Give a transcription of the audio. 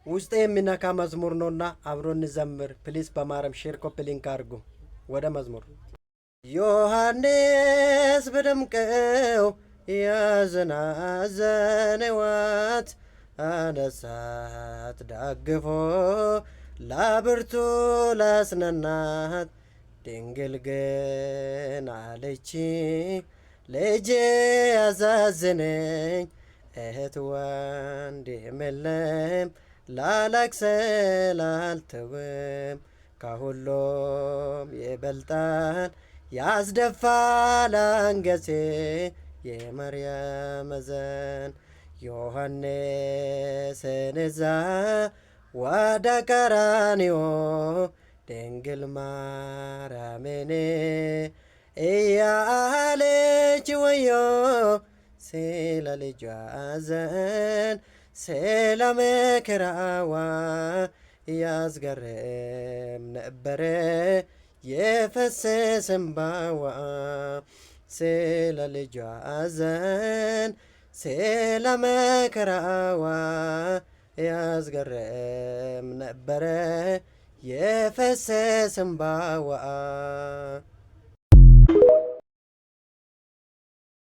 ውስጤ የሚነካ መዝሙር ነውና አብሮን ዘምር ፕሊስ። በማረም ሼር ኮፒ ሊንክ አድርጉ። ወደ መዝሙር ዮሐንስ በደምቀው ያዘናዘነዋት አነሳት ደግፎ ላብርቱ ላስነናት ድንግል ግን አለች ልጄ ያዛዝነኝ እህት ወንድም የለም ላላክሰ ላልተውም ከሁሉም ይበልጣል ያስደፋል አንገቴ የማርያም ዘን ዮሐንስን እዛ ወደ ቀራንዮ ድንግል ማርያምን እያለች ወዮ ስለ ልጇ ዘን ስለ መከራዋ ያስገርም ነበረ የፈሰሰ እንባዋ ስለ ልጇ ዘን ስለ መከራዋ ያስገርም ነበረ የፈሰሰ እንባዋ